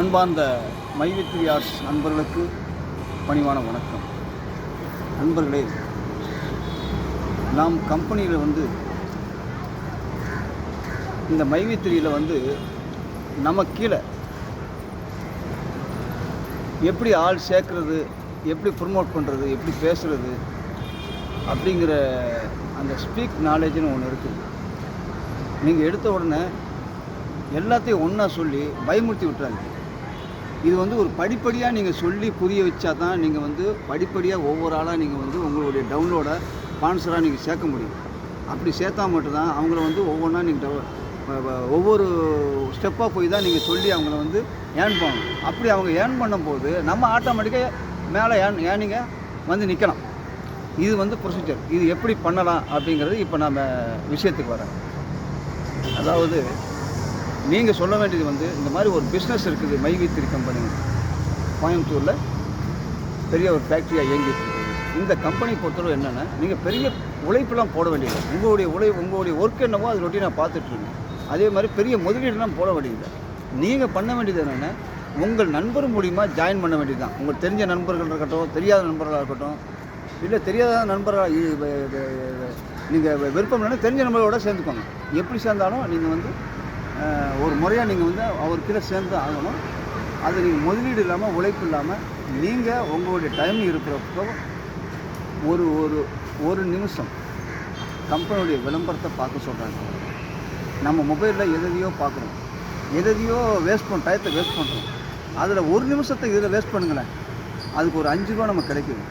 அன்பார்ந்த மைவித்ரி ஆர்ட்ஸ் நண்பர்களுக்கு பணிவான வணக்கம். நண்பர்களே, நாம் கம்பெனியில் இந்த மைவித்ரியில் நம்ம கீழே எப்படி ஆள் சேர்க்குறது, எப்படி ப்ரமோட் பண்ணுறது, எப்படி பேசுகிறது அப்படிங்கிற அந்த ஸ்பீக் நாலேஜ்னு ஒன்று இருக்குது. நீங்கள் எடுத்த உடனே எல்லாத்தையும் ஒன்றா சொல்லி பயமுறுத்தி விட்டுறாங்க. இது ஒரு படிப்படியாக நீங்கள் சொல்லி புரிய வச்சா தான் நீங்கள் படிப்படியாக ஒவ்வொரு ஆளாக நீங்கள் உங்களுடைய டவுன்லோடை ஸ்பான்சராக நீங்கள் சேர்க்க முடியும். அப்படி சேர்த்தா மட்டும்தான் அவங்கள ஒவ்வொன்றா நீங்கள் ஒவ்வொரு ஸ்டெப்பாக போய் தான் நீங்கள் சொல்லி அவங்கள ஏர்ன் பண்ணணும். அப்படி அவங்க ஏர்ன் பண்ணும்போது நம்ம ஆட்டோமேட்டிக்காக மேலே ஏர்னிங்க நிற்கலாம். இது ப்ரொசீஜர். இது எப்படி பண்ணலாம் அப்படிங்கிறது இப்போ நம்ம விஷயத்துக்கு வரேன். அதாவது நீங்கள் சொல்ல வேண்டியது இந்த மாதிரி ஒரு பிஸ்னஸ் இருக்குது. மைவித்ரி கம்பெனி கோயம்புத்தூரில் பெரிய ஒரு ஃபேக்ட்ரியாக இயங்கிட்டு இருக்குது. இந்த கம்பெனி பொறுத்தவரை என்னென்னா, நீங்கள் பெரிய உழைப்பெல்லாம் போட வேண்டியது. உங்களுடைய ஒர்க் என்னவோ அது ரொட்டீனாக பார்த்துட்ருங்க. அதே மாதிரி பெரிய முதலீடுலாம் போட வேண்டியது. நீங்கள் பண்ண வேண்டியது என்னென்னா, உங்கள் நண்பர் மூலிமா ஜாயின் பண்ண வேண்டியது தான். உங்களுக்கு தெரிஞ்ச நண்பர்கள் இருக்கட்டும், தெரியாத நண்பர்களாக இருக்கட்டும், இல்லை தெரியாத நண்பர்களாக நீங்கள் விருப்பம் இல்லைன்னா தெரிஞ்ச நண்பர்களோட சேர்ந்துக்கோங்க. எப்படி சேர்ந்தாலும் நீங்கள் ஒரு முறையாக நீங்கள் அவர் கீழே சேர்ந்து ஆகணும். அது நீங்கள் முதலீடு இல்லாமல், உழைப்பு இல்லாமல், நீங்கள் உங்களுடைய டைம் இருக்கிறப்போ ஒரு நிமிஷம் கம்பெனியுடைய விளம்பரத்தை பார்க்க சொல்கிறாங்க. நம்ம மொபைலில் எதையோ பார்க்குறோம், எதையோ டயத்தை வேஸ்ட் பண்ணுறோம். அதில் ஒரு நிமிஷத்தை இதில் வேஸ்ட் பண்ணுங்களேன், அதுக்கு ஒரு 5 ரூபா நமக்கு கிடைக்குது.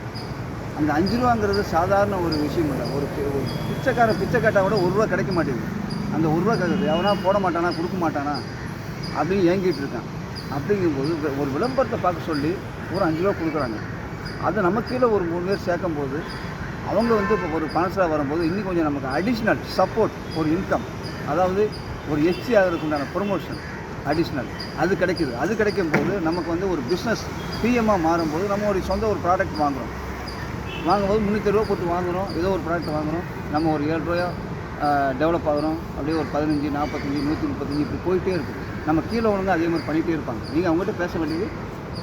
அந்த 5 ரூபாங்கிறது சாதாரண ஒரு விஷயம் இல்லை. ஒரு பிச்சை காட்டால் கூட 1 ரூபா கிடைக்க மாட்டேங்குது. அந்த 1 ரூபா கேட்குறது எவனா போட மாட்டானா, கொடுக்க மாட்டானா அப்படின்னு ஏங்கிட்டு இருக்கான். அப்படிங்கும்போது ஒரு விளம்பரத்தை பார்க்க சொல்லி ஒரு 5 ரூபா கொடுக்குறாங்க. அதை நம்ம கீழே ஒரு 3 பேர் சேர்க்கும்போது அவங்க இப்போ ஒரு ஸ்பான்சராக வரும்போது இன்னும் கொஞ்சம் நமக்கு அடிஷ்னல் சப்போர்ட், ஒரு இன்கம், அதாவது ஒரு எஸ்சி ஆகிறதுக்கு உண்டான ப்ரொமோஷன் அடிஷ்னல் அது கிடைக்குது. அது கிடைக்கும்போது நமக்கு ஒரு பிஸ்னஸ் பிஎம்மாக மாறும்போது நம்ம ஒரு சொந்த ஒரு ப்ராடக்ட் வாங்கும்போது 300 ரூபா போட்டு வாங்குகிறோம். ஏதோ ஒரு ப்ராடக்ட் வாங்குகிறோம், நம்ம ஒரு 7 ரூபாயோ டெவலப் ஆகிறோம். அப்படியே ஒரு 15, 45, 135 இப்படி போயிட்டே இருக்குது. நம்ம கீழே ஒழுங்கு அதே மாதிரி பண்ணிகிட்டே இருப்பாங்க. நீங்கள் அவங்ககிட்ட பேச வேண்டியது,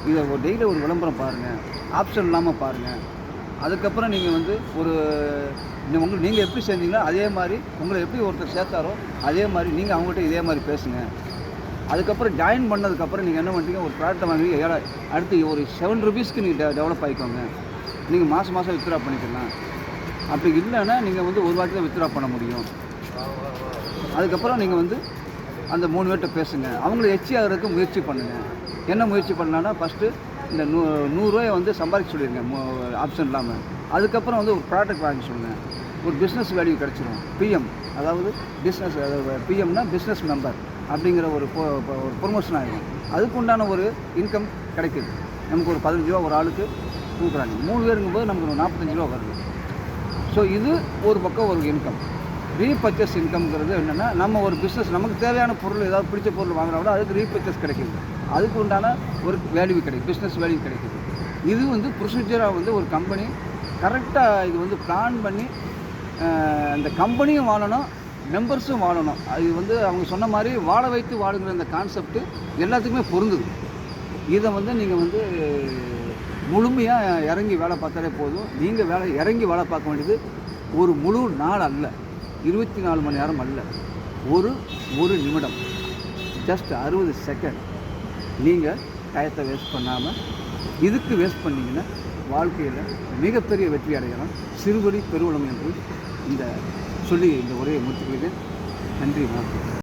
இதை ஒரு டெய்லி ஒரு விளம்பரம் பாருங்கள், ஆப்ஷன் இல்லாமல் பாருங்கள். அதுக்கப்புறம் நீங்கள் நீங்கள் எப்படி செஞ்சீங்களோ அதே மாதிரி உங்களை எப்படி ஒருத்தர் சேர்த்தாரோ அதே மாதிரி நீங்கள் அவங்ககிட்ட இதே மாதிரி பேசுங்க. அதுக்கப்புறம் ஜாயின் பண்ணதுக்கப்புறம் நீங்கள் என்ன பண்ணுறீங்க, ஒரு ப்ராடக்ட்டை வாங்கி அடுத்து ஒரு 7 ருபீஸ்க்கு நீங்கள் டெவலப் ஆகிக்கோங்க. நீங்கள் மாதம் வித்ட்ரா பண்ணிக்கலாம். அப்படி இல்லைன்னா நீங்கள் ஒரு வாட்டி தான் வித்ட்ரா பண்ண முடியும். அதுக்கப்புறம் நீங்கள் அந்த 3 பேர்கிட்ட பேசுங்க. அவங்கள எச்சி ஆகிறதுக்கு முயற்சி பண்ணுங்கள். என்ன முயற்சி பண்ணலான்னா, ஃபஸ்ட்டு இந்த 100 ரூபாயை சம்பாதிக்க சொல்லிடுங்க ஆப்ஷன் இல்லாமல். அதுக்கப்புறம் ஒரு ப்ராடக்ட் வாங்கி சொல்லுங்கள். ஒரு பிஸ்னஸ் வேல்யூ கிடச்சிரும். பிஎம், அதாவது பிஸ்னஸ், பிஎம்னா பிஸ்னஸ் மெம்பர் அப்படிங்கிற ஒரு ப்ரொமோஷன் ஆகிடும். அதுக்கு உண்டான ஒரு இன்கம் கிடைக்குது. நமக்கு ஒரு 15 ரூபா ஒரு ஆளுக்கு கொடுக்குறாங்க. 3 பேருங்கும்போது நமக்கு ஒரு 45 ரூபா வருது. ஸோ இது ஒரு பக்கம் ஒரு இன்கம். ரீபர்ச்சேஸ் இன்கம்ங்கிறது என்னென்னா, நம்ம ஒரு பிஸ்னஸ், நமக்கு தேவையான பொருள், ஏதாவது பிடிச்ச பொருள் வாங்கினா கூட அதுக்கு ரீபர்ச்சேஸ் கிடைக்குது. அதுக்கு உண்டான ஒரு வேல்யூ கிடைக்கும், பிஸ்னஸ் வேல்யூ கிடைக்குது. இது ப்ரொசீஜராக ஒரு கம்பெனி கரெக்டாக இது பிளான் பண்ணி அந்த கம்பெனியும் வாழணும், மெம்பர்ஸும் வாழணும். அது அவங்க சொன்ன மாதிரி வாழ வைத்து வாழுங்கிற அந்த கான்செப்ட் எல்லாத்துக்குமே பொருந்துது. இதை நீங்கள் முழுமையாக இறங்கி வேலை பார்த்தாலே போதும். நீங்கள் இறங்கி வேலை பார்க்க வேண்டியது ஒரு முழு நாள் அல்ல, 24 மணி நேரம் அல்ல, ஒரு நிமிடம், ஜஸ்ட் 60 செகண்ட். நீங்கள் டயத்தை வேஸ்ட் பண்ணாமல் இதுக்கு வேஸ்ட் பண்ணிங்கன்னா வாழ்க்கையில் மிகப்பெரிய வெற்றி அடையலாம். சிறுவழி பெருவளம் என்று இந்த உரையை முடித்துக்கொள்கிறேன். நன்றி, வணக்கம்.